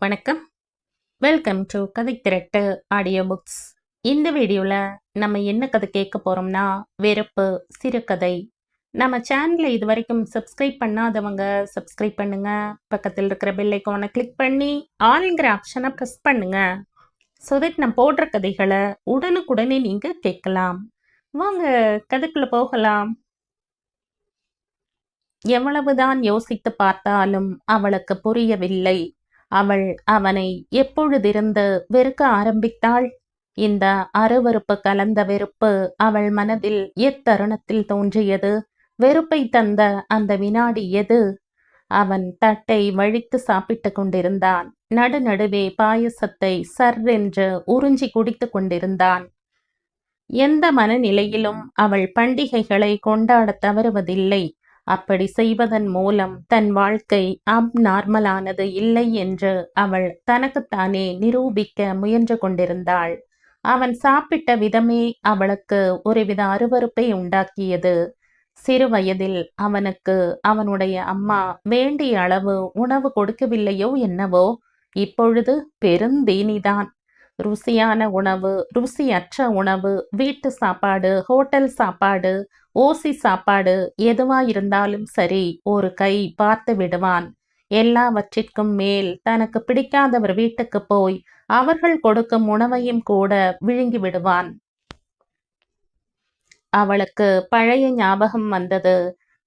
வணக்கம். Welcome to கதை திரட்டு audio books. இந்த வீடியோவில் நம்ம என்ன கதை கேட்க போகிறோம்னா, வெறுப்பு சிறுகதை. நம்ம சேனலை இது வரைக்கும் சப்ஸ்கிரைப் பண்ணாதவங்க சப்ஸ்கிரைப் பண்ணுங்க. பக்கத்தில் இருக்கிற பெல் ஐக்கானை கிளிக் பண்ணி ஆல்ங்கிற ஆப்ஷனை ப்ரெஸ் பண்ணுங்க. ஸோ தட் நான் போடுற கதைகளை உடனுக்குடனே நீங்கள் கேட்கலாம். வாங்க கதைக்குள்ளே போகலாம். எவ்வளவுதான் யோசித்து பார்த்தாலும் அவளுக்கு புரியவில்லை. அவள் அவனை எப்பொழுதிருந்து வெறுக்க ஆரம்பித்தாள்? இந்த அருவருப்பு கலந்த வெறுப்பு அவள் மனதில் எத்தருணத்தில் தோன்றியது? வெறுப்பை தந்த அந்த வினாடி எது? அவன் தட்டை வழித்து சாப்பிட்டு கொண்டிருந்தான். நடுநடுவே பாயசத்தை சர்ரென்று உறிஞ்சி குடித்து கொண்டிருந்தான். எந்த மனநிலையிலும் அவள் பண்டிகைகளை கொண்டாட தவறுவதில்லை. அப்படி செய்வதன் மூலம் தன் வாழ்க்கை அப்நார்மலானது இல்லை என்று அவள் தனக்குத்தானே நிரூபிக்க முயன்று கொண்டிருந்தாள். அவன் சாப்பிட்ட விதமே அவளுக்கு ஒருவித அருவருப்பை உண்டாக்கியது. சிறு வயதில் அவனுக்கு அவனுடைய அம்மா வேண்டிய அளவு உணவு கொடுக்கவில்லையோ என்னவோ, இப்பொழுது பெருந்தீனிதான். ருசியான உணவு, ருசியற்ற உணவு, வீட்டு சாப்பாடு, ஹோட்டல் சாப்பாடு, ஓசி சாப்பாடு, எதுவாயிருந்தாலும் சரி, ஒரு கை பார்த்து விடுவான். எல்லாவற்றிற்கும் மேல் தனக்கு பிடிக்காதவர் வீட்டுக்கு போய் அவர்கள் கொடுக்கும் உணவையும் கூட விழுங்கி விடுவான். அவளுக்கு பழைய ஞாபகம் வந்தது.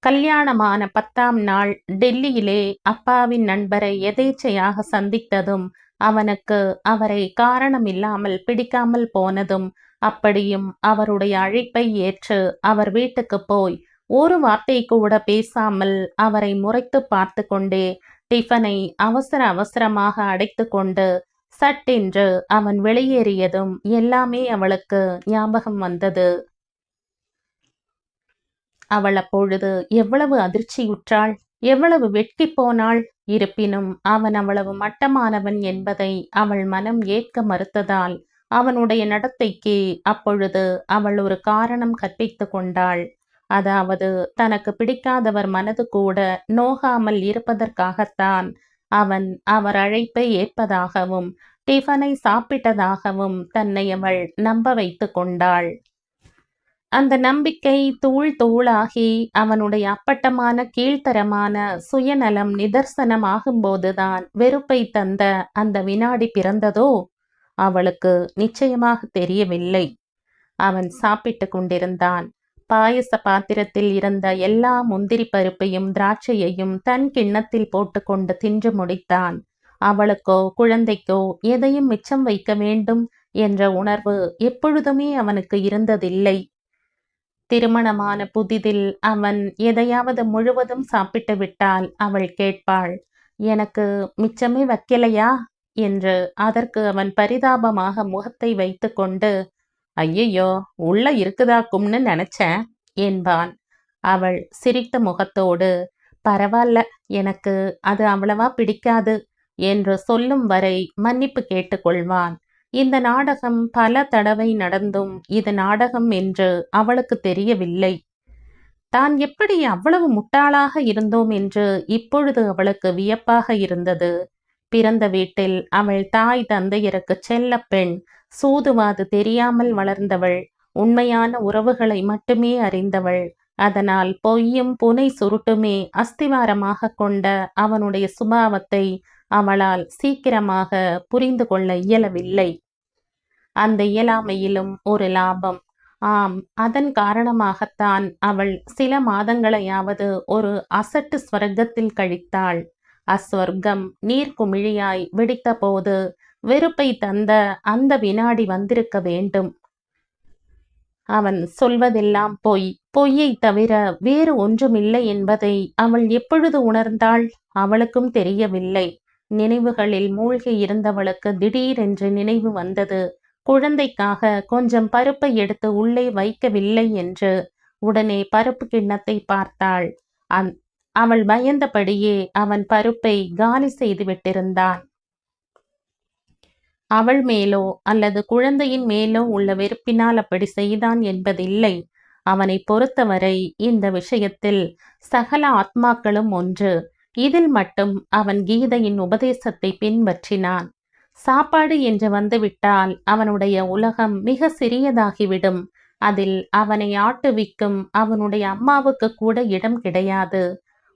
கல்யாணமான 10ஆம் நாள் டெல்லியிலே அப்பாவின் நண்பரை எதேச்சையாக சந்தித்ததும், அவனுக்கு அவரை காரணமில்லாமல் பிடிக்காமல் போனதும், அப்படியும் அவருடைய அழைப்பை ஏற்று அவர் வீட்டுக்கு போய் ஒரு வார்த்தை கூட பேசாமல் அவரை முறைத்து பார்த்து கொண்டே டிஃபனை அவசர அவசரமாக அடைத்து கொண்டு சட்டென்று அவன் வெளியேறியதும் எல்லாமே அவளுக்கு ஞாபகம் வந்தது. அவள் அப்பொழுது எவ்வளவு அதிர்ச்சியுற்றாள், எவ்வளவு வெட்கி போனாள். இருப்பினும் அவன் அவ்வளவு மட்டமானவன் என்பதை அவள் மனம் ஏற்க மறுத்ததால் அவனுடைய நடத்தைக்கு அப்பொழுது அவள் ஒரு காரணம் கற்பித்து கொண்டாள். அதாவது, தனக்கு பிடிக்காதவர் மனது கூட நோகாமல் இருப்பதற்காகத்தான் அவன் அவர் அழைப்பை ஏற்பதாகவும் டிஃபனை சாப்பிட்டதாகவும் தன்னை அவள் நம்ப வைத்து கொண்டாள். அந்த நம்பிக்கை தூள் தூளாகி அவனுடைய அப்பட்டமான கீழ்த்தரமான சுயநலம் நிதர்சனமாகும்போதுதான் வெறுப்பை தந்த அந்த வினாடி பிறந்ததோ? அவளுக்கு நிச்சயமாக தெரியவில்லை. அவன் சாப்பிட்டு கொண்டிருந்தான். பாயச பாத்திரத்தில் இருந்த எல்லா முந்திரி பருப்பையும் திராட்சையையும் தன் கிண்ணத்தில் போட்டுக்கொண்டு தின்று முடித்தான். அவளுக்கோ குழந்தைக்கோ எதையும் மிச்சம் வைக்க வேண்டும் என்ற உணர்வு எப்பொழுதுமே அவனுக்கு இருந்ததில்லை. திருமணமான புதிதில் அவன் எதையாவது முழுவதும் சாப்பிட்டு விட்டால் அவள் கேட்பாள், எனக்கு மிச்சமே வைக்கலையா என்று. அதற்கு அவன் பரிதாபமாக முகத்தை வைத்து கொண்டு, ஐயையோ, உள்ள இருக்குதாக்கும்னு நினைச்சேன் என்பான். அவள் சிரித்த முகத்தோடு, பரவாயில்ல, எனக்கு அது அவ்வளவா பிடிக்காது என்று சொல்லும் வரை மன்னிப்பு கேட்டுக்கொள்வான். இந்த நாடகம் பல தடவை நடந்தும் இது நாடகம் என்று அவளுக்கு தெரியவில்லை. தான் எப்படி அவ்வளவு முட்டாளாக இருந்தோம் என்று இப்பொழுது அவளுக்கு வியப்பாக இருந்தது. பிறந்த வீட்டில் அவள் தாய் தந்தையருக்கு செல்ல பெண், சூதுவாது தெரியாமல் வளர்ந்தவள், உண்மையான உறவுகளை மட்டுமே அறிந்தவள். அதனால் பொய்யும் புனை சுருட்டுமே அஸ்திவாரமாக கொண்ட அவனுடைய சுபாவத்தை அவளால் சீக்கிரமாக புரிந்து கொள்ள இயலவில்லை. அந்த இயலாமையிலும் ஒரு லாபம். ஆம், அதன் காரணமாகத்தான் அவள் சில மாதங்களையாவது ஒரு அசட்டு ஸ்வர்க்கத்தில் கழித்தாள். அஸ்வர்க்கம் நீர்க்குமிழியாய் வெடித்த போது வெறுப்பை தந்த அந்த வினாடி வந்திருக்க வேண்டும். அவன் சொல்வதெல்லாம் பொய், பொய்யை தவிர வேறு ஒன்றுமில்லை என்பதை அவள் எப்பொழுது உணர்ந்தாள்? அவளுக்கும் தெரியவில்லை. நினைவுகளில் மூழ்கி இருந்தவளுக்கு திடீரென்று நினைவு வந்தது. குழந்தைக்காக கொஞ்சம் பருப்பை எடுத்து உள்ளே வைக்கவில்லை என்று. உடனே பருப்பு கிண்ணத்தை பார்த்தாள். அவள் பயந்தபடியே அவன் பருப்பை காலி செய்து விட்டிருந்தான். அவள் மேலோ அல்லது குழந்தையின் மேலோ உள்ள வெறுப்பினால் அப்படி செய்தான் என்பதில்லை. அவனை பொறுத்தவரை இந்த விஷயத்தில் சகல ஆத்மாக்களும் ஒன்று. இதில் மட்டும் அவன் கீதையின் உபதேசத்தை பின்பற்றினான். சாப்பாடு என்று வந்துவிட்டால் அவனுடைய உலகம் மிக சிறியதாகிவிடும். அதில் அவனை ஆட்டுவிக்கும் அவனுடைய அம்மாவுக்கு கூட இடம் கிடையாது.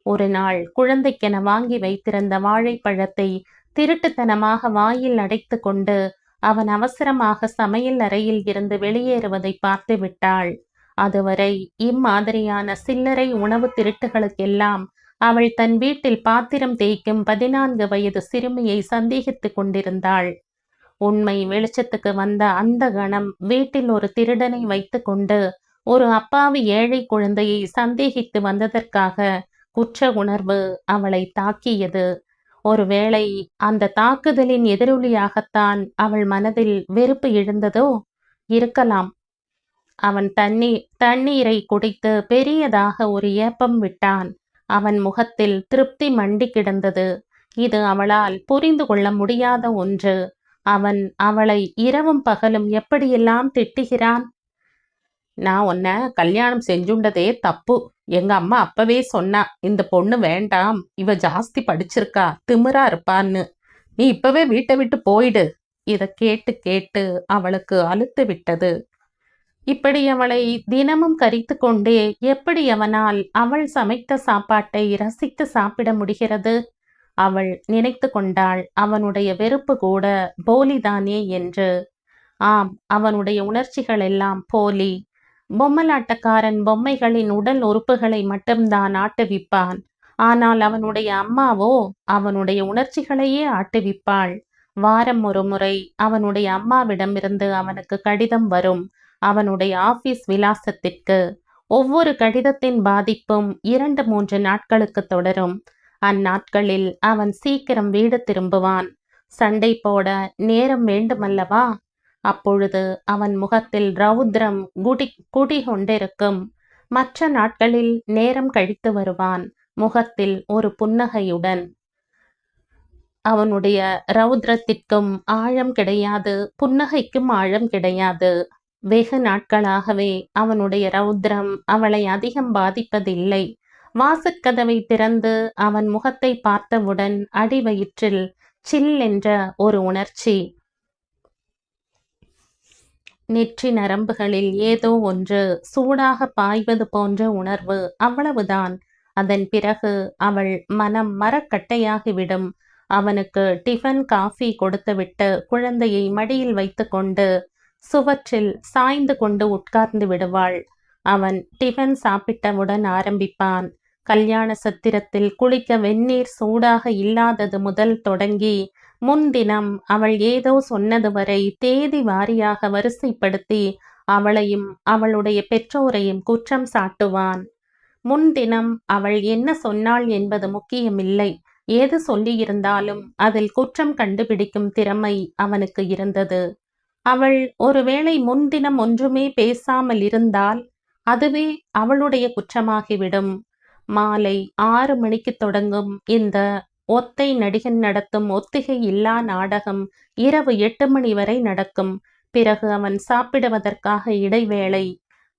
ஒரு நாள் குழந்தைக்கென வாங்கி வைத்திருந்த வாழைப்பழத்தை திருட்டுத்தனமாக வாயில் அடைத்து கொண்டு அவன் அவசரமாக சமையல் அறையில் இருந்து வெளியேறுவதை பார்த்து விட்டாள். அதுவரை இம்மாதிரியான சில்லறை உணவு திருட்டுகளுக்கெல்லாம் அவள் தன் வீட்டில் பாத்திரம் தேய்க்கும் 14 வயது சிறுமியை சந்தேகித்துக் கொண்டிருந்தாள். உண்மை வெளிச்சத்துக்கு வந்த அந்த கணம் வீட்டில் ஒரு திருடனை வைத்து கொண்டு ஒரு அப்பாவி ஏழை குழந்தையை சந்தேகித்து வந்ததற்காக குற்ற உணர்வு அவளை தாக்கியது. ஒருவேளை அந்த தாக்குதலின் எதிரொலியாகத்தான் அவள் மனதில் வெறுப்பு எழுந்ததோ? இருக்கலாம். அவன் தண்ணீரை குடித்து பெரியதாக ஒரு ஏப்பம் விட்டான். அவன் முகத்தில் திருப்தி மண்டி கிடந்தது. இது அவளால் புரிந்து கொள்ள முடியாத ஒன்று. அவன் அவளை இரவும் பகலும் எப்படியெல்லாம் திட்டுகிறான். நான் உன்னை கல்யாணம் செஞ்சுண்டதே தப்பு. எங்க அம்மா அப்பவே சொன்னா, இந்த பொண்ணு வேண்டாம், இவ ஜாஸ்தி படிச்சிருக்கா, திமிரா இருப்பான்னு. நீ இப்பவே வீட்டை விட்டு போயிடு. இத கேட்டு கேட்டு அவளுக்கு அலுத்து விட்டது. இப்படி அவளை தினமும் கரித்து கொண்டே எப்படி அவனால் அவள் சமைத்த சாப்பாட்டை ரசித்து சாப்பிட முடிகிறது? அவள் நினைத்து கொண்டாள், அவனுடைய வெறுப்பு கூட போலிதானே என்று. ஆம், அவனுடைய உணர்ச்சிகள் எல்லாம் போலி. பொம்மலாட்டக்காரன் பொம்மைகளின் உடல் உறுப்புகளை மட்டும்தான் ஆட்டுவிப்பான். ஆனால் அவனுடைய அம்மாவோ அவனுடைய உணர்ச்சிகளையே ஆட்டுவிப்பாள். வாரம் ஒரு முறை அவனுடைய அம்மாவிடமிருந்து அவனுக்கு கடிதம் வரும், அவனுடைய ஆபீஸ் விலாசத்திற்கு. ஒவ்வொரு கடிதத்தின் பாதிப்பும் 2-3 நாட்களுக்கு தொடரும். அந்நாட்களில் அவன் சீக்கிரம் வீடு திரும்புவான். சண்டை போட நேரம் வேண்டுமல்லவா? அப்பொழுது அவன் முகத்தில் ரௌத்ரம் குடிகொண்டிருக்கும். மற்ற நாட்களில் நேரம் கழித்து வருவான், முகத்தில் ஒரு புன்னகையுடன். அவனுடைய ரௌத்ரத்திற்கும் ஆழம் கிடையாது, புன்னகைக்கும் ஆழம் கிடையாது. வெகு நாட்களாகவே அவனுடைய ரௌத்ரம் அவளை அதிகம் பாதிப்பதில்லை. வாசற்கதவை திறந்து அவன் முகத்தை பார்த்தவுடன் அடிவயிற்றில் சில் என்ற ஒரு உணர்ச்சி. நெற்றி நரம்புகளில் ஏதோ ஒன்று சூடாக பாய்வது போன்ற உணர்வு, அவ்வளவுதான். அதன் பிறகு அவள் மனம் மரக்கட்டையாகிவிடும். அவனுக்கு டிஃபன் காஃபி கொடுத்துவிட்டு குழந்தையை மடியில் வைத்து கொண்டு சுவற்றில் சாய்ந்து கொண்டு உட்கார்ந்து விடுவாள். அவன் டிஃபன் சாப்பிட்டவுடன் ஆரம்பிப்பான். கல்யாண சத்திரத்தில் குளிக்க வெந்நீர் சூடாக இல்லாதது முதல் தொடங்கி முன்தினம் அவள் ஏதோ சொன்னது வரை தேதி வாரியாக வரிசைப்படுத்தி அவளையும் அவளுடைய பெற்றோரையும் குற்றம் சாட்டுவான். முன்தினம் அவள் என்ன சொன்னாள் என்பது முக்கியமில்லை. ஏது சொல்லியிருந்தாலும் அதில் குற்றம் கண்டுபிடிக்கும் திறமை அவனுக்கு இருந்தது. அவள் ஒருவேளை முன்தினம் ஒன்றுமே பேசாமல் இருந்தால் அதுவே அவளுடைய குற்றமாகிவிடும். மாலை 6 மணிக்கு தொடங்கும் இந்த ஒத்தை நடிகன் நடத்தும் ஒத்திகை இல்லா நாடகம் இரவு 8 மணி வரை நடக்கும். பிறகு அவன் சாப்பிடுவதற்காக இடைவேளை.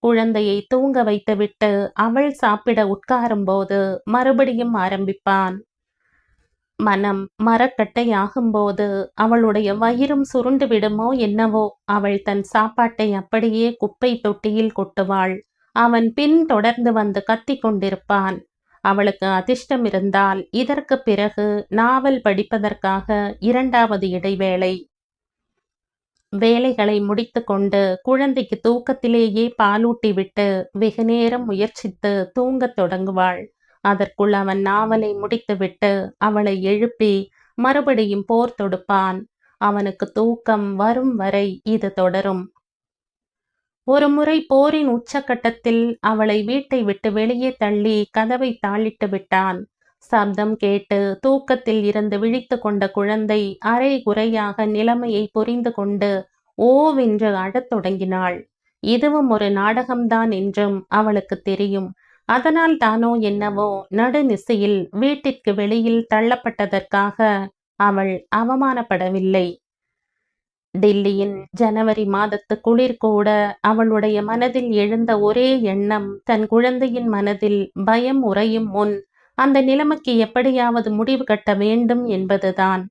குழந்தையை தூங்க வைத்துவிட்டு அவள் சாப்பிட உட்காரும்போது மறுபடியும் ஆரம்பிப்பான். மனம் மரக்கட்டையாகும்போது அவளுடைய வயிறும் சுருண்டு விடுமோ என்னவோ. அவள் தன் சாப்பாட்டை அப்படியே குப்பை தொட்டியில் கொட்டுவாள். அவன் பின் தொடர்ந்து வந்து கத்திக் கொண்டிருப்பான். அவளுக்கு அதிர்ஷ்டம் இருந்தால் இதற்கு பிறகு நாவல் படிப்பதற்காக 2வது இடைவேளை. வேலைகளை முடித்து கொண்டு குழந்தைக்கு தூக்கத்திலேயே பாலூட்டி விட்டு வெகு நேரம் முயற்சித்து தூங்கத் தொடங்குவாள். அதற்குள் அவன் நாவலை முடித்துவிட்டு அவளை எழுப்பி மறுபடியும் போர் தொடுப்பான். அவனுக்கு தூக்கம் வரும் வரை இது தொடரும். ஒரு முறை போரின் உச்சக்கட்டத்தில் அவளை வீட்டை விட்டு வெளியே தள்ளி கதவை தாளிட்டு விட்டான். சப்தம் கேட்டு தூக்கத்தில் இருந்து விழித்து கொண்ட குழந்தை அரை குறையாக நிலைமையை புரிந்து கொண்டு ஓவென்று அழத் தொடங்கினாள். இதுவும் ஒரு நாடகம்தான் என்றும் அவளுக்கு தெரியும். அதனால் தானோ என்னவோ நடுநிசையில் வீட்டிற்கு வெளியில் தள்ளப்பட்டதற்காக அவள் அவமானப்படவில்லை. டில்லியின் ஜனவரி மாதத்து குளிர் கூட அவளுடைய மனதில் எழுந்த ஒரே எண்ணம், தன் குழந்தையின் மனதில் பயம் உறையும் முன் அந்த நிலைமைக்கு எப்படியாவது முடிவு கட்ட வேண்டும் என்பதுதான்.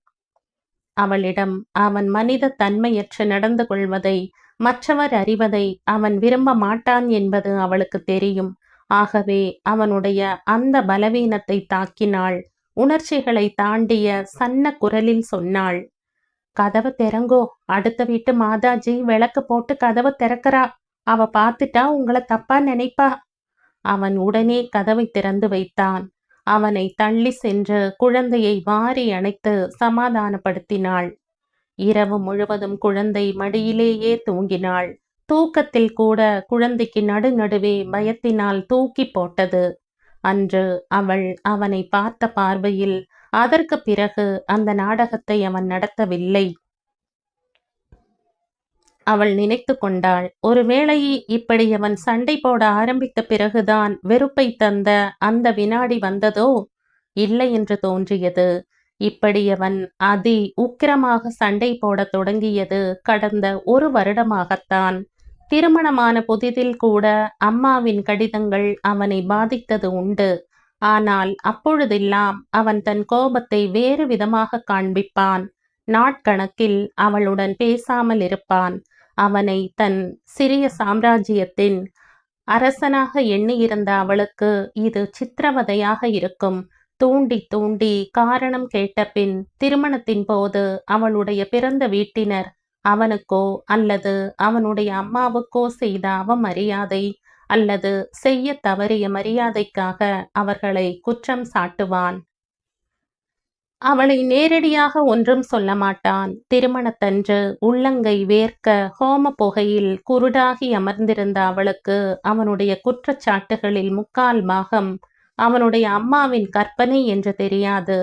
அவளிடம் அவன் மனித தன்மையற்று நடந்து கொள்வதை, மற்றவர் அறிவதை அவன் விரும்ப மாட்டான் என்பது அவளுக்கு தெரியும். ஆகவே அவனுடைய அந்த பலவீனத்தை தாக்கினாள். உணர்ச்சிகளை தாண்டிய சன்ன குரலில் சொன்னாள். கதவை திறங்கோ, அடுத்த வீட்டு மாதாஜி விளக்கு போட்டு கதவை திறக்கிறா. அவ பார்த்துட்டா உங்களை தப்பா நினைப்பா. அவன் உடனே கதவை திறந்து வைத்தான். அவனை தள்ளி சென்று குழந்தையை வாரி அணைத்து சமாதானப்படுத்தினாள். இரவு முழுவதும் குழந்தை மடியிலேயே தூங்கினாள். தூக்கத்தில் கூட குழந்தைக்கு நடுநடுவே பயத்தினால் தூக்கி போட்டது. அன்று அவள் அவனை பார்த்த பார்வையில் அதற்கு பிறகு அந்த நாடகத்தை அவன் நடத்தவில்லை. அவள் நினைத்து கொண்டாள், ஒருவேளை இப்படி அவன் சண்டை போட ஆரம்பித்த பிறகுதான் வெறுப்பை தந்த அந்த வினாடி வந்ததோ? இல்லை என்று தோன்றியது. இப்படி அவன் அதி உக்கிரமாக சண்டை போடத் தொடங்கியது கடந்த 1 வருடமாகத்தான். திருமணமான புதிதில் கூட அம்மாவின் கடிதங்கள் அவனை பாதித்தது உண்டு. ஆனால் அப்பொழுதெல்லாம் அவன் தன் கோபத்தை வேறு விதமாக காண்பிப்பான். நாட்கணக்கில் அவளுடன் பேசாமல் இருப்பான். அவனை தன் சிறிய சாம்ராஜ்யத்தின் அரசனாக எண்ணியிருந்த அவளுக்கு இது சித்திரவதையாக இருக்கும். தூண்டி தூண்டி காரணம் கேட்ட பின் திருமணத்தின் போது அவளுடைய பிறந்த வீட்டினர் அவனுக்கோ அல்லது அவனுடைய அம்மாவுக்கோ செய்த அவமரியாதை அல்லது செய்ய தவறிய மரியாதைக்காக அவர்களை குற்றம் சாட்டுவான். அவளை நேரடியாக ஒன்றும் சொல்ல மாட்டான். திருமணத்தன்று உள்ளங்கை வேர்க்க ஹோம புகையில் குருடாகி அமர்ந்திருந்த அவளுக்கு அவனுடைய குற்றச்சாட்டுகளில் 3/4 பாகம் அவனுடைய அம்மாவின் கற்பனை என்று தெரியாது.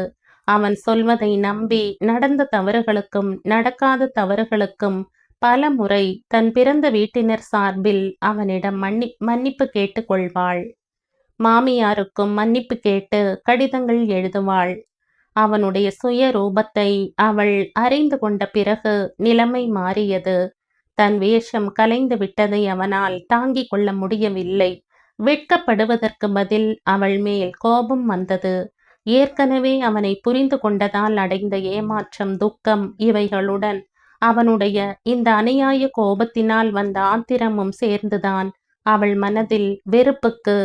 அவன் சொல்வதை நம்பி நடந்த தவறுகளுக்கும் நடக்காத தவறுகளுக்கும் பல முறை தன் பிறந்த வீட்டினர் சார்பில் அவனிடம் மன்னிப்பு கேட்டுக் கொள்வாள். மாமியாருக்கும் மன்னிப்பு கேட்டு கடிதங்கள் எழுதுவாள். அவனுடைய சுய ரூபத்தை அவள் அறிந்து கொண்ட பிறகு நிலைமை மாறியது. தன் வேஷம் கலைந்து விட்டதை அவனால் தாங்கிக் கொள்ள முடியவில்லை. வெட்கப்படுவதற்கு பதில் அவள் மேல் கோபம் வந்தது. ஏற்கனவே அவனை புரிந்து கொண்டதால் அடைந்த ஏமாற்றம், துக்கம் இவைகளுடன் அவனுடைய இந்த அநியாய கோபத்தினால் வந்த ஆத்திரமும் சேர்ந்துதான் அவள் மனதில் வெறுப்புக்கு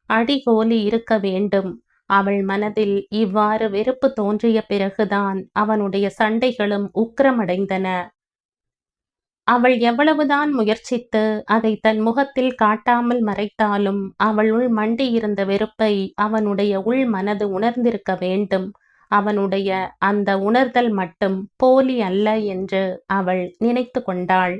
அடிகோலி இருக்க வேண்டும். அவள் மனதில் இவ்வாறு வெறுப்பு தோன்றிய பிறகுதான் அவனுடைய சண்டைகளும் உக்கிரமடைந்தன. அவள் எவ்வளவுதான் முயற்சித்து அதை தன் முகத்தில் காட்டாமல் மறைத்தாலும் அவளுள் மண்டியிருந்த வெறுப்பை அவனுடைய உள் மனது உணர்ந்திருக்க வேண்டும். அவனுடைய அந்த உணர்தல் மட்டும் போலி அல்ல என்று அவள் நினைத்து கொண்டாள்.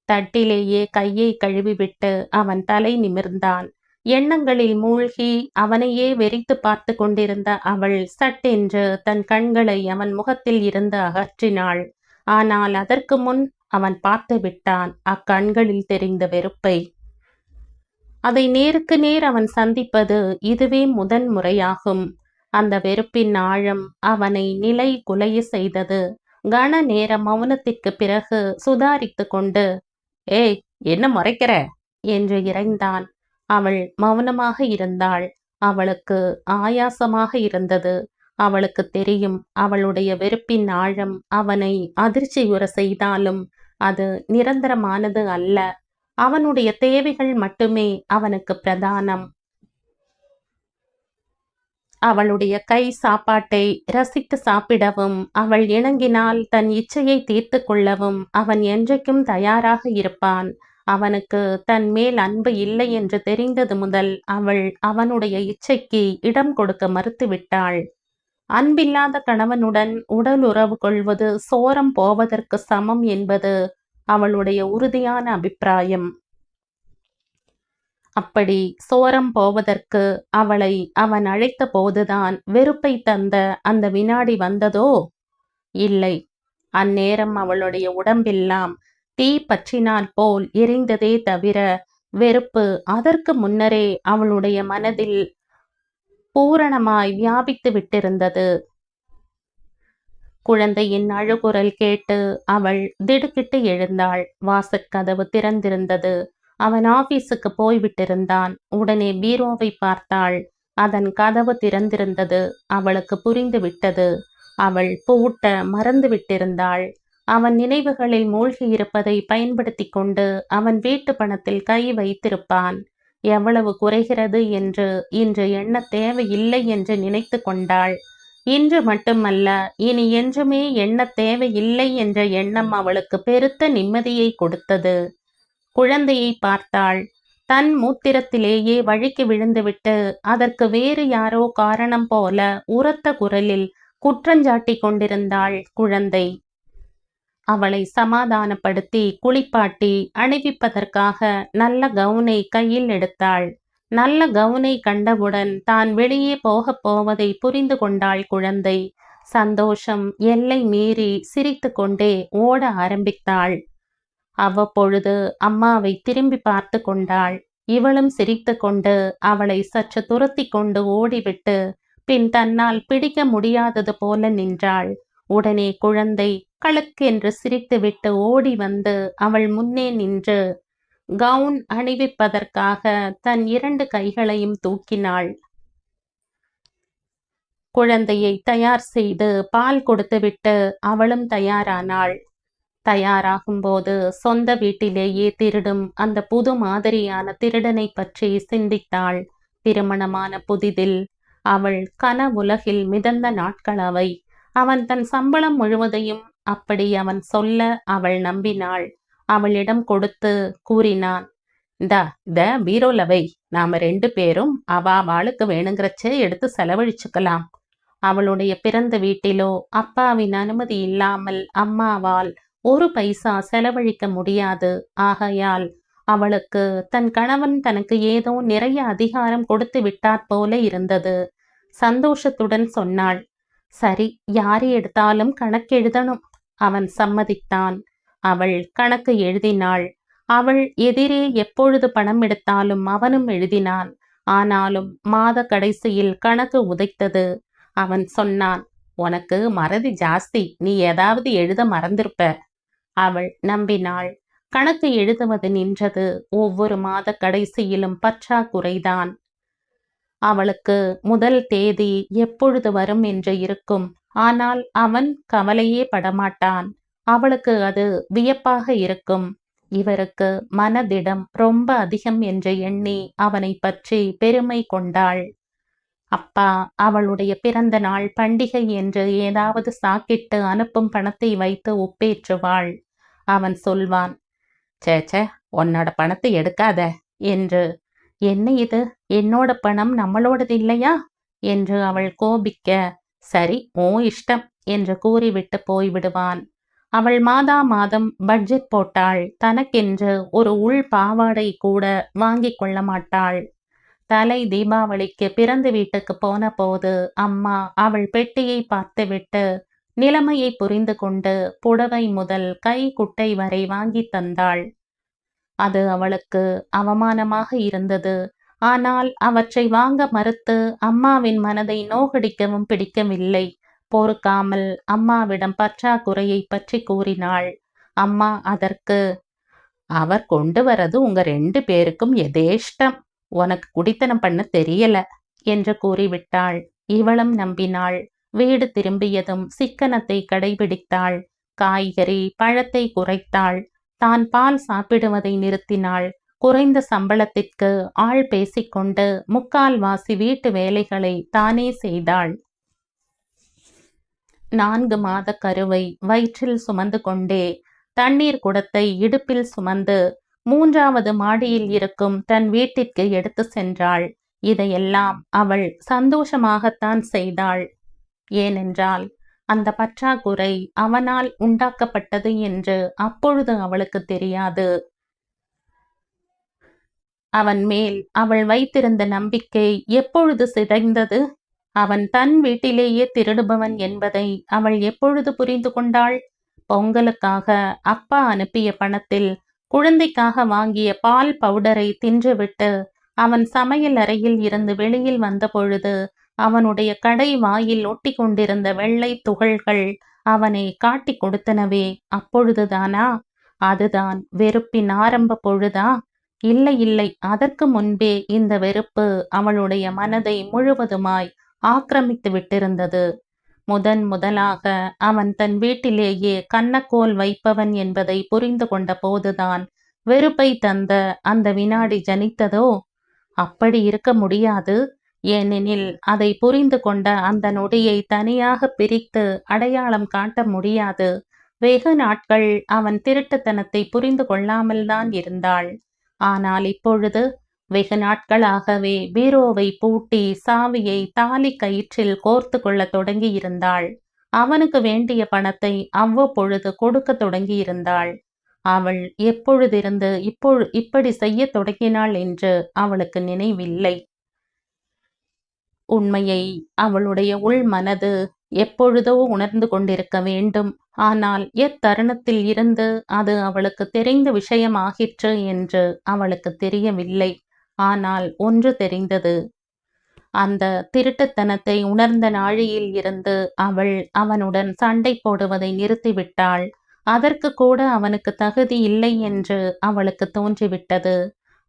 தட்டிலேயே கையை கழுவிவிட்டு அவன் தலை நிமிர்ந்தான். எண்ணங்களில் மூழ்கி அவனையே வெறித்து பார்த்து கொண்டிருந்த அவள் சட்டென்று தன் கண்களை அவன் முகத்தில் இருந்து அகற்றினாள். ஆனால் அதற்கு முன் அவன் பார்த்து விட்டான் அக்கண்களில் தெரிந்த வெறுப்பை. அதை நேருக்கு நேர் அவன் சந்திப்பது இதுவே முதன் முறையாகும். அந்த வெறுப்பின் ஆழம் அவனை நிலை குலைய செய்தது. கன நேர மௌனத்திற்கு பிறகு சுதாரித்து கொண்டு, ஏய், என்ன முறைக்கிற என்று இறைந்தான். அவள் மௌனமாக இருந்தாள். அவளுக்கு ஆயாசமாக இருந்தது. அவளுக்கு தெரியும், அவளுடைய வெறுப்பின் ஆழம் அவனை அதிர்ச்சியுற செய்தாலும் அது நிரந்தரமானது அல்ல. அவனுடைய தேவைகள் மட்டுமே அவனுக்கு பிரதானம். அவளுடைய கை சாப்பாட்டை ரசித்து சாப்பிடவும், அவள் இணங்கினால் தன் இச்சையை தீர்த்து கொள்ளவும் அவன் என்றைக்கும் தயாராக இருப்பான். அவனுக்கு தன் மேல் அன்பு இல்லை என்று தெரிந்தது முதல் அவள் அவனுடைய இச்சைக்கு இடம் கொடுக்க மறுத்துவிட்டாள். அன்பில்லாத கணவனுடன் உடல் உறவு கொள்வது சோரம் போவதற்கு சமம் என்பது அவளுடைய உறுதியான அபிப்பிராயம். அப்படி சோரம் போவதற்கு அவளை அவன் அழைத்த போதுதான் வெறுப்பை தந்த அந்த வினாடி வந்ததோ? இல்லை. அந்நேரம் அவளுடைய உடம்பெல்லாம் தீ பற்றினால் போல் எரிந்ததே தவிர வெறுப்பு அதற்கு முன்னரே அவளுடைய மனதில் பூரணமாய் வியாபித்து விட்டிருந்தது. குழந்தையின் அழுகுரல் கேட்டு அவள் திடுக்கிட்டு எழுந்தாள். வாசற்கதவு திறந்திருந்தது. அவன் ஆபீஸுக்கு போய்விட்டிருந்தான். உடனே பீரோவை பார்த்தாள். அதன் கதவு திறந்திருந்தது. அவளுக்கு புரிந்துவிட்டது. அவள் பூட்ட மறந்துவிட்டிருந்தாள். அவன் நினைவுகளில் மூழ்கியிருப்பதை பயன்படுத்திக் கொண்டு அவன் வீட்டு பணத்தில் கை வைத்திருப்பான். எவ்வளவு குறைகிறது என்று இன்று எண்ண தேவையில்லை என்று நினைத்து கொண்டாள். இன்று மட்டுமல்ல, இனி என்றுமே எண்ண தேவையில்லை என்ற எண்ணம் அவளுக்கு பெருத்த நிம்மதியை கொடுத்தது. குழந்தையை பார்த்தாள். தன் மூத்திரத்திலேயே வழுக்கி விழுந்துவிட்டு அதற்கு வேறு யாரோ காரணம் போல உரத்த குரலில் குற்றஞ்சாட்டி கொண்டிருந்தாள் குழந்தை. அவளை சமாதானப்படுத்தி குளிப்பாட்டி அணிவிப்பதற்காக நல்ல கவுனை கையில் எடுத்தாள். நல்ல கவுனை கண்டவுடன் தான் வெளியே போகப் போவதை புரிந்து கொண்டாள் குழந்தை. சந்தோஷம் எல்லை மீறி சிரித்து கொண்டே ஓட ஆரம்பித்தாள். அவ்வப்பொழுது அம்மாவை திரும்பி பார்த்து கொண்டாள். இவளும் சிரித்து கொண்டு அவளை சற்று துரத்தி கொண்டு ஓடிவிட்டு பின் தன்னால் பிடிக்க முடியாதது போல நின்றாள். உடனே குழந்தை கழுக்கென்று சிரித்துவிட்டு ஓடி வந்து அவள் முன்னே நின்று கவுன் அணிவிப்பதற்காக தன் 2 கைகளையும் தூக்கினாள். குழந்தையை தயார் செய்து பால் கொடுத்துவிட்டு அவளும் தயாரானாள். தயாராகும்போது சொந்த வீட்டிலேயே திருடும் அந்த புது மாதிரியான திருடனை பற்றி சிந்தித்தாள். திருமணமான புதிதில் அவள் கனவுலகில் மிதந்த நாட்கள் அவை. அவன் தன் சம்பளம் முழுவதையும் அப்படி அவன் சொல்ல அவள் நம்பினாள். அவளிடம் கொடுத்து கூறினான், இத பீரோலவை, நாம 2 பேரும் அவாளுக்கு வேணுங்கிறச்சே எடுத்து செலவழிச்சுக்கலாம். அவளுடைய பிறந்த வீட்டிலோ அப்பாவின் அனுமதி இல்லாமல் அம்மாவால் 1 பைசா செலவழிக்க முடியாது. ஆகையால் அவளுக்கு தன் கணவன் தனக்கு ஏதோ நிறைய அதிகாரம் கொடுத்து விட்டாற் போல இருந்தது. சந்தோஷத்துடன் சொன்னாள், சரி, யாரை எடுத்தாலும் கணக்கெழுதணும். அவன் சம்மதித்தான். அவள் கணக்கு எழுதினாள். அவள் எதிரே எப்பொழுது பணம் எடுத்தாலும் அவனும் எழுதினான். ஆனாலும் மாத கடைசியில் கணக்கு உதைத்தது. அவன் சொன்னான், உனக்கு மறதி ஜாஸ்தி, நீ ஏதாவது எழுத மறந்திருப்ப. அவள் நம்பினாள். கணக்கு எழுதுவது நின்றது. ஒவ்வொரு மாத கடைசியிலும் பற்றாக்குறைதான். அவளுக்கு முதல் தேதி எப்பொழுது வரும் என்று இருக்கும். ஆனால் அவன் கவலையே படமாட்டான். அவளுக்கு அது வியப்பாக இருக்கும். இவருக்கு மனதிடம் ரொம்ப அதிகம் என்று எண்ணி அவனை பற்றி பெருமை கொண்டாள். அப்பா அவளுடைய பிறந்த நாள் பண்டிகை என்று ஏதாவது சாக்கிட்டு அனுப்பும் பணத்தை வைத்து ஒப்பேற்றுவாள். அவன் சொல்வான், சேச்ச, உன்னோட பணத்தை எடுக்காத என்று. என்ன இது, என்னோட பணம் நம்மளோடது இல்லையா என்று அவள் கோபிக்க, சரி ஓ இஷ்டம் என்று கூறிவிட்டு போய்விடுவான். அவள் மாதா மாதம் பட்ஜெட் போட்டாள். தனக்கென்று ஒரு உள் பாவாடை கூட வாங்கி கொள்ள மாட்டாள். தலை தீபாவளிக்கு பிறந்த வீட்டுக்கு போன போது அம்மா அவள் பெட்டியை பார்த்துவிட்டு நிலைமையை புரிந்து கொண்டு புடவை முதல் கை குட்டை வரை வாங்கி தந்தாள். அது அவளுக்கு அவமானமாக இருந்தது. ஆனால் அவற்றை வாங்க மறுத்து அம்மாவின் மனதை நோகடிக்கவும் பிடிக்கவில்லை. பொறுக்காமல் அம்மாவிடம் பற்றாக்குறையை பற்றி கூறினாள். அம்மா அதற்கு, அவர் கொண்டு வரது உங்க 2 பேருக்கும் எதேஷ்டம், உனக்கு குடித்தனம் பண்ண தெரியல என்று கூறிவிட்டாள். இவளும் நம்பினாள். வீடு திரும்பியதும் சிக்கனத்தை கடைபிடித்தாள். காய்கறி பழத்தை குறைத்தாள். தான் பால் சாப்பிடுவதை நிறுத்தினாள். குறைந்த சம்பளத்திற்கு ஆள் பேசிக்கொண்டு 3/4 வீட்டு வேலைகளை தானே செய்தாள். 4 மாத கருவை வயிற்றில் சுமந்து கொண்டே தண்ணீர் குடத்தை இடுப்பில் சுமந்து 3வது மாடியில் இருக்கும் தன் வீட்டிற்கு எடுத்து சென்றாள். இதையெல்லாம் அவள் சந்தோஷமாகத்தான் செய்தாள். ஏனென்றால் அந்த பற்றாக்குறை அவனால் உண்டாக்கப்பட்டது என்று அப்பொழுது அவளுக்கு தெரியாது. அவன் மேல் அவள் வைத்திருந்த நம்பிக்கை எப்பொழுது சிதைந்தது? அவன் தன் வீட்டிலேயே திருடுபவன் என்பதை அவள் எப்பொழுது புரிந்து கொண்டாள்? பொங்கலுக்காக அப்பா அனுப்பிய பணத்தில் குழந்தைக்காக வாங்கிய பால் பவுடரை தின்றுவிட்டு அவன் சமையல் அறையில் இருந்து வெளியில் வந்த பொழுது அவனுடைய கடை வாயில் ஒட்டி கொண்டிருந்த வெள்ளை துகள்கள் அவனை காட்டி கொடுத்தனவே. அப்பொழுதுதானா? அதுதான் வெறுப்பின் ஆரம்ப பொழுதா? இல்லை இல்லை, அதற்கு முன்பே இந்த வெறுப்பு அவளுடைய மனதை முழுவதுமாய் ஆக்கிரமித்து விட்டிருந்தது. முதலாக அவன் தன் வீட்டிலேயே கன்னக்கோல் வைப்பவன் என்பதை புரிந்து கொண்ட போதுதான் வெறுப்பை தந்த அந்த வினாடி ஜனித்ததோ? அப்படி இருக்க முடியாது. ஏனெனில் அதை புரிந்து கொண்ட அந்த நொடியை தனியாக பிரித்து அடையாளம் காட்ட முடியாது. வெகு நாட்கள் அவன் திருட்டுத்தனத்தை புரிந்து கொள்ளாமல்தான் இருந்தாள். ஆனால் இப்பொழுது வெகு நாட்களாகவே பீரோவை பூட்டி சாவியை தாலி கயிற்றில் கோர்த்து கொள்ள தொடங்கியிருந்தாள். அவனுக்கு வேண்டிய பணத்தை அவ்வப்பொழுது கொடுக்க தொடங்கியிருந்தாள். அவள் எப்பொழுதிருந்து இப்படி செய்ய தொடங்கினாள் என்று அவளுக்கு நினைவில்லை. உண்மையை அவளுடைய உள் மனது எப்பொழுதோ உணர்ந்து கொண்டிருக்க வேண்டும். ஆனால் எத்தருணத்தில் இருந்து அது அவளுக்கு தெரிந்த விஷயமாகிற்று என்று அவளுக்கு தெரியவில்லை. ஆனால் ஒன்று தெரிந்தது. அந்த திருட்டுத்தனத்தை உணர்ந்த நாழியில் இருந்து அவள் அவனுடன் சண்டை போடுவதை நிறுத்திவிட்டாள். அதற்கு கூட அவனுக்கு தகுதி இல்லை என்று அவளுக்கு தோன்றிவிட்டது.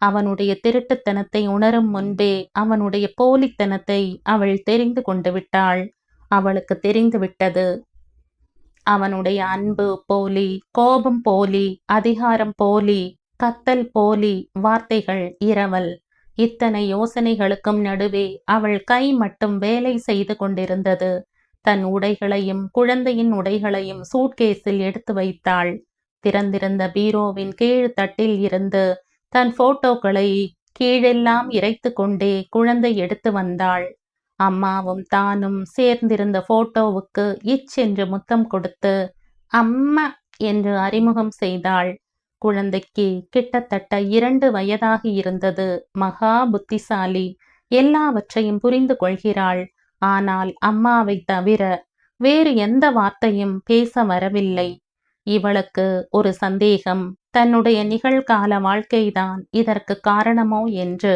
அவனுடைய திருட்டுத்தனத்தை உணரும் முன்பே அவனுடைய போலித்தனத்தை அவள் தெரிந்து கொண்டு விட்டாள். அவளுக்கு தெரிந்துவிட்டது. அவனுடைய அன்பு போலி, கோபம் போலி, அதிகாரம் போலி, கத்தல் போலி, வார்த்தைகள் இரவல். இத்தனை யோசனைகளுக்கும் நடுவே அவள் கை மட்டும் வேலை செய்து கொண்டிருந்தது. தன் உடைகளையும் குழந்தையின் உடைகளையும் சூட்கேஸில் எடுத்து வைத்தாள். திறந்திருந்த பீரோவின் கீழ் தட்டில் இருந்து தன் போட்டோக்களை கீழெல்லாம் இறைத்து கொண்டே குழந்தை எடுத்து வந்தாள். அம்மாவும் தானும் சேர்ந்திருந்த போட்டோவுக்கு என்று முத்தம் கொடுத்து அம்மா என்று அறிமுகம் செய்தாள். குழந்தைக்கு கிட்டத்தட்ட 2 வயதாகி இருந்தது. மகா புத்திசாலி, எல்லாவற்றையும் புரிந்து கொள்கிறாள். ஆனால் அம்மாவை தவிர வேறு எந்த வார்த்தையும் பேச வரவில்லை. இவளுக்கு ஒரு சந்தேகம், தன்னுடைய நிகழ்கால வாழ்க்கைதான் இதற்கு காரணமோ என்று.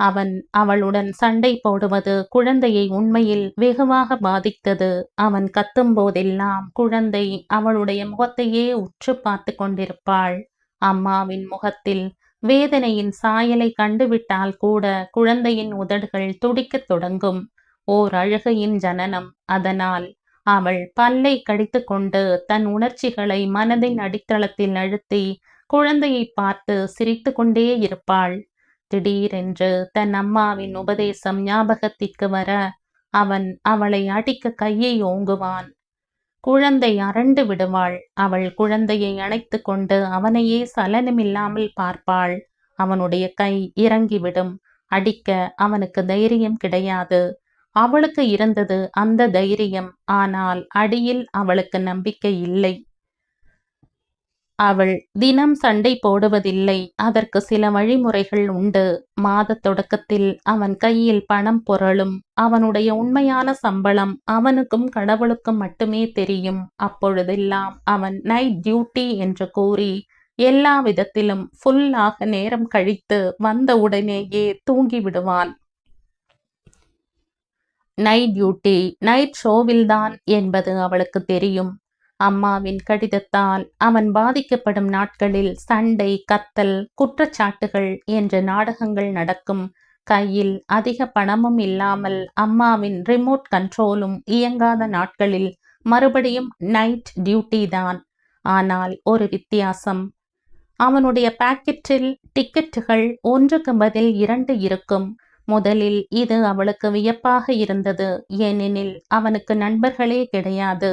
அவன் அவளுடன் சண்டை போடுவது குழந்தையை உண்மையில் வெகுவாக பாதித்தது. அவன் கத்தும் போதெல்லாம் குழந்தை அவளுடைய முகத்தையே உற்று பார்த்து கொண்டிருப்பாள். அம்மாவின் முகத்தில் வேதனையின் சாயலை கண்டுவிட்டால் கூட குழந்தையின் உதடுகள் துடிக்கத் தொடங்கும். ஓர் அழுகையின் ஜனனம். அதனால் அவள் பல்லை கடித்து கொண்டு தன் உணர்ச்சிகளை மனதின் அடித்தளத்தில் அழுத்தி குழந்தையை பார்த்து சிரித்து கொண்டே இருப்பாள். திடீரென்று தன் அம்மாவின் உபதேசம் ஞாபகத்திற்கு வர அவன் அவளை அடிக்க கையை ஓங்குவான். குழந்தை அரண்டு விடுவாள். அவள் குழந்தையை அணைத்து கொண்டு அவனையே சலனமில்லாமல் பார்ப்பாள். அவனுடைய கை இறங்கிவிடும். அடிக்க அவனுக்கு தைரியம் கிடையாது. அவளுக்கு இருந்தது அந்த தைரியம். ஆனால் அடியில் அவளுக்கு நம்பிக்கை இல்லை. அவள் தினம் சண்டை போடுவதில்லை. அதற்கு சில வழிமுறைகள் உண்டு. மாத தொடக்கத்தில் அவன் கையில் பணம் புரளும். அவனுடைய உண்மையான சம்பளம் அவனுக்கும் கடவுளுக்கும் மட்டுமே தெரியும். அப்பொழுதெல்லாம் அவன் நைட் டியூட்டி என்று கூறி எல்லா விதத்திலும் ஃபுல்லாக நேரம் கழித்து வந்த உடனேயே தூங்கி விடுவான். நைட் டியூட்டி நைட் ஷோவில்தான் என்பது அவளுக்கு தெரியும். அம்மாவின் கடிதத்தால் அவன் பாதிக்கப்படும் நாட்களில் சண்டை, கத்தல், குற்றச்சாட்டுகள் என்ற நாடகங்கள் நடக்கும். கையில் அதிக பணமும் இல்லாமல் அம்மாவின் ரிமோட் கண்ட்ரோலும் இயங்காத நாட்களில் மறுபடியும் நைட் டியூட்டி தான். ஆனால் ஒரு வித்தியாசம். அவனுடைய பாக்கெட்டில் டிக்கெட்டுகள் 1க்கு பதில் 2 இருக்கும். முதலில் இது அவளுக்கு வியப்பாக இருந்தது. ஏனெனில் அவனுக்கு நண்பர்களே கிடையாது.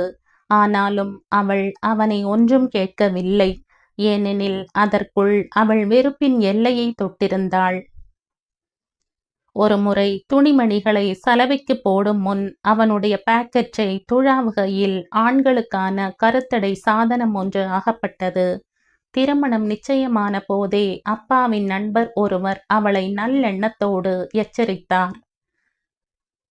ஆனாலும் அவள் அவனை ஒன்றும் கேட்கவில்லை. ஏனெனில் அதற்குள் அவள் வெறுப்பின் எல்லையை தொட்டிருந்தாள். ஒரு முறை துணிமணிகளை சலவைக்கு போடும் முன் அவனுடைய பாக்கெட்டை துழாவுகையில் ஆண்களுக்கான கருத்தடை சாதனம் ஒன்று அகப்பட்டது. திருமணம் நிச்சயமான போதே அப்பாவின் நண்பர் ஒருவர் அவளை நல்லெண்ணத்தோடு எச்சரித்தார்.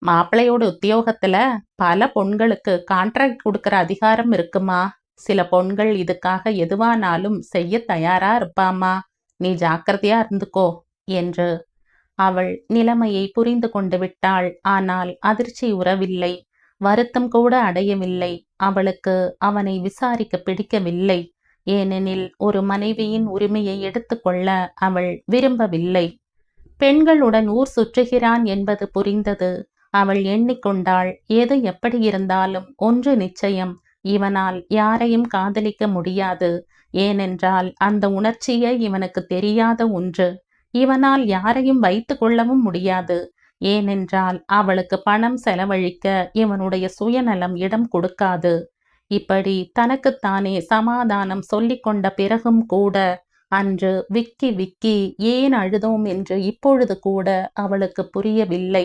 மாப்பிள்ளையோட உத்தியோகத்துல பல பொண்களுக்கு கான்ட்ராக்ட் கொடுக்கற அதிகாரம் இருக்குமா. சில பொண்கள் இதுக்காக எதுவானாலும் செய்ய தயாரா இருப்பாமா. நீ ஜாக்கிரதையா இருந்துக்கோ என்று. அவள் நிலைமையை புரிந்து கொண்டு விட்டாள். ஆனால் அதிர்ச்சி உறவில்லை. வருத்தம் கூட அடையவில்லை. அவளுக்கு அவனை விசாரிக்க பிடிக்கவில்லை. ஏனெனில் ஒரு மனைவியின் உரிமையை எடுத்துக்கொள்ள அவள் விரும்பவில்லை. பெண்களுடன் ஊர் சுற்றுகிறான் என்பது புரிந்தது. அவள் எண்ணிக்கொண்டாள், எது எப்படி இருந்தாலும் ஒன்று நிச்சயம், இவனால் யாரையும் காதலிக்க முடியாது. ஏனென்றால் அந்த உணர்ச்சியே இவனுக்கு தெரியாத ஒன்று. இவனால் யாரையும் வைத்து கொள்ளவும் முடியாது. ஏனென்றால் அவளுக்கு பணம் செலவழிக்க இவனுடைய சுயநலம் இடம் கொடுக்காது. இப்படி தனக்குத்தானே சமாதானம் சொல்லிக் கொண்ட பிறகும் கூட அன்று விக்கி விக்கி ஏன் அழுதோம் என்று இப்பொழுது கூட அவளுக்கு புரியவில்லை.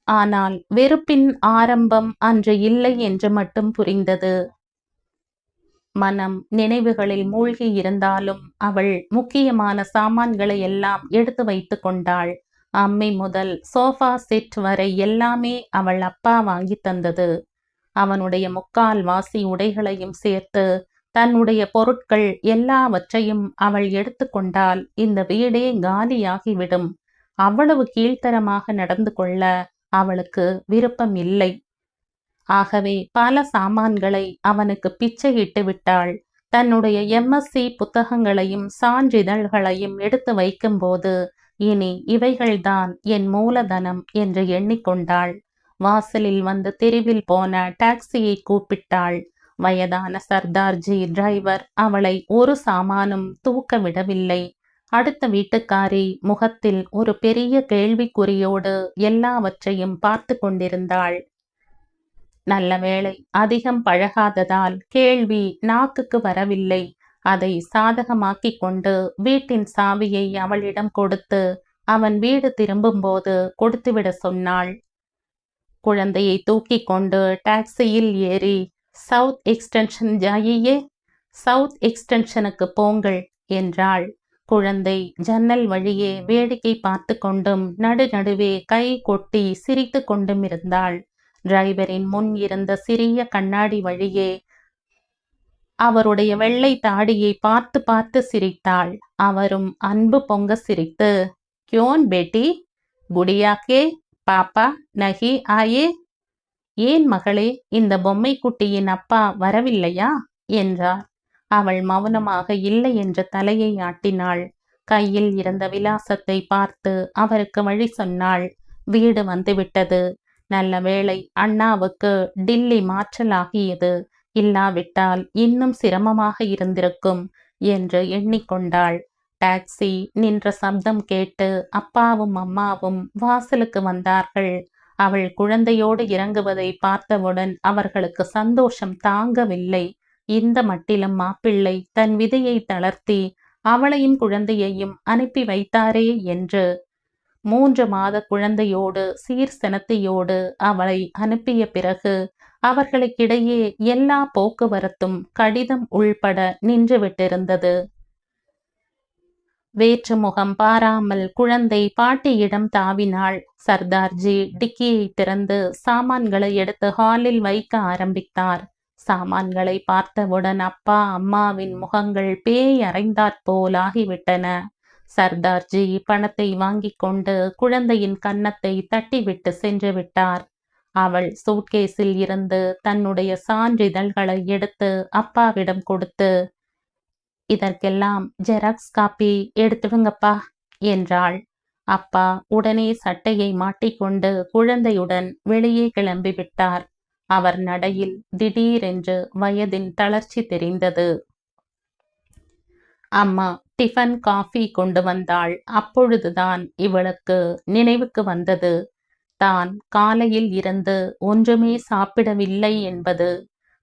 ஆனால் வெறுப்பின் ஆரம்பம் அன்று இல்லை என்று மட்டும் புரிந்தது. மனம் நினைவுகளில் மூழ்கி இருந்தாலும் அவள் முக்கியமான சாமான்களை எல்லாம் எடுத்து வைத்து கொண்டாள். அம்மி முதல் சோஃபா செட் வரை எல்லாமே அவள் அப்பா வாங்கி தந்தது. அவனுடைய முக்கால்வாசி உடைகளையும் சேர்த்து தன்னுடைய பொருட்கள் எல்லாவற்றையும் அவள் எடுத்துக்கொண்டால் இந்த வீடே காலியாகிவிடும். அவ்வளவு கீழ்த்தரமாக நடந்து கொள்ள அவளுக்கு விருப்பம் இல்லை. ஆகவே பல சாமான்களை அவனுக்கு பிச்சையிட்டு விட்டாள். தன்னுடைய எம்எஸ்சி புத்தகங்களையும் சான்றிதழ்களையும் எடுத்து வைக்கும்போது இனி இவைகள்தான் என் மூலதனம் என்று எண்ணிக்கொண்டாள். வாசலில் வந்து தெருவில் போன டாக்ஸியை கூப்பிட்டாள். வயதான சர்தார்ஜி டிரைவர் அவளை ஒரு சாமானும் தூக்க விடவில்லை. அடுத்த வீட்டுக்காரி முகத்தில் ஒரு பெரிய கேள்விக்குறியோடு எல்லாவற்றையும் பார்த்து கொண்டிருந்தாள். நல்ல வேளை அதிகம் பழகாததால் கேள்வி நாக்குக்கு வரவில்லை. அதை சாதகமாக்கிக் கொண்டு வீட்டின் சாவியை அவளிடம் கொடுத்து அவன் வீடு திரும்பும்போது கொடுத்துவிட சொன்னாள். குழந்தையை தூக்கி கொண்டு டாக்ஸியில் ஏறி சவுத் எக்ஸ்டென்ஷன் ஜாயியே, சவுத் எக்ஸ்டென்ஷனுக்கு போங்கள் என்றாள். குழந்தை ஜன்னல் வழியே வேடிக்கை பார்த்து கொண்டும் நடுநடுவே கை கொட்டி சிரித்து கொண்டும் இருந்தாள். டிரைவரின் முன் இருந்த சிறிய கண்ணாடி வழியே அவருடைய வெள்ளை தாடியை பார்த்து பார்த்து சிரித்தாள். அவரும் அன்பு பொங்க சிரித்து, "क्यों बेटी, गुड़िया के பாப்பா நகி ஆயே?" "ஏன் மகளே, இந்த பொம்மை குட்டியின் அப்பா வரவில்லையா?" என்றார். அவள் மௌனமாக இல்லை என்று தலையை ஆட்டினாள். கையில் இருந்த விலாசத்தை பார்த்து அவருக்கு வழி சொன்னாள். வீடு வந்துவிட்டது. நல்ல வேளை அண்ணாவுக்கு டில்லி மாற்றலாகியது. இல்லாவிட்டால் இன்னும் சிரமமாக இருந்திருக்கும் என்று எண்ணிக்கொண்டாள். டாக்ஸி நின்ற சப்தம் கேட்டு அப்பாவும் அம்மாவும் வாசலுக்கு வந்தார்கள். அவள் குழந்தையோடு இறங்குவதை பார்த்தவுடன் அவர்களுக்கு சந்தோஷம் தாங்கவில்லை. இந்த மட்டிலும் மாப்பிள்ளை தன் விதையை தளர்த்தி அவளையும் குழந்தையையும் அனுப்பி வைத்தாரே என்று. 3 மாத குழந்தையோடு சீர்செனத்தையோடு அவளை அனுப்பிய பிறகு அவர்களுக்கிடையே எல்லா போக்குவரத்தும் கடிதம் உள்பட நின்றுவிட்டிருந்தது. வேற்று முகம் பாராமல் குழந்தை பாட்டியிடம் தாவினாள். சர்தார்ஜி டிக்கியை திறந்து சாமான்களை எடுத்து ஹாலில் வைக்க ஆரம்பித்தார். சாமான்களை பார்த்தவுடன் அப்பா அம்மாவின் முகங்கள் பேய் அறைந்தாற்போல் ஆகிவிட்டன. சர்தார்ஜி பணத்தை வாங்கிக் கொண்டு குழந்தையின் கன்னத்தை தட்டிவிட்டு சென்று விட்டார். அவள் சூட்கேஸில் இருந்து தன்னுடைய சான்றிதழ்களை எடுத்து அப்பாவிடம் கொடுத்து, "இதற்கெல்லாம் ஜெராக்ஸ் காப்பி எடுத்துடுங்கப்பா" என்றாள். அப்பா உடனே சட்டையை மாட்டிக்கொண்டு குழந்தையுடன் வெளியே கிளம்பிவிட்டார். அவர் நடையில் திடீரென்று வயதின் தளர்ச்சி தெரிந்தது. அம்மா டிஃபன் காஃபி கொண்டு வந்தாள். அப்பொழுதுதான் இவளுக்கு நினைவுக்கு வந்தது, தான் காலையில் இருந்து ஒன்றுமே சாப்பிடவில்லை என்பது.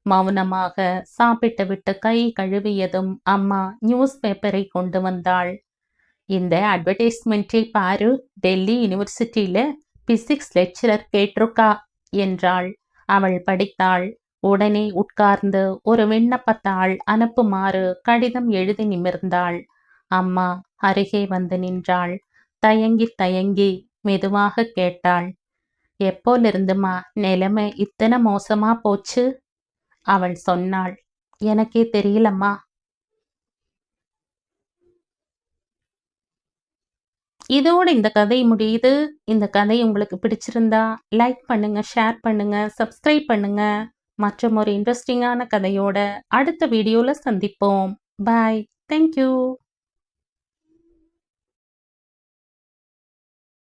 மௌனமாக சாப்பிட்டுவிட்டு கை கழுவியதும் அம்மா நியூஸ் பேப்பரை கொண்டு வந்தாள். "இந்த அட்வர்டைஸ்மெண்ட்டை பாரு, டெல்லி யூனிவர்சிட்டியில பிசிக்ஸ் லெக்சரர் கேட்டிருக்கா" என்றாள். அவள் படித்தாள். உடனே உட்கார்ந்து ஒரு விண்ணப்பத்தாள் அனுப்புமாறு கடிதம் எழுதி நிமிர்ந்தாள். அம்மா அருகே வந்து நின்றாள். தயங்கி தயங்கி மெதுவாக கேட்டாள், "எப்போலிருந்துமா நிலைமை இத்தனை மோசமா போச்சு?" அவள் சொன்னாள், "எனக்கே தெரியலம்மா." இதோடு இந்த கதை முடியுது. இந்த கதை உங்களுக்கு பிடிச்சிருந்தா லைக் பண்ணுங்க, ஷேர் பண்ணுங்க, சப்ஸ்கிரைப் பண்ணுங்க. மற்றும் ஒரு இன்ட்ரெஸ்டிங்கான கதையோட அடுத்த வீடியோல சந்திப்போம். பாய். தேங்க்யூ.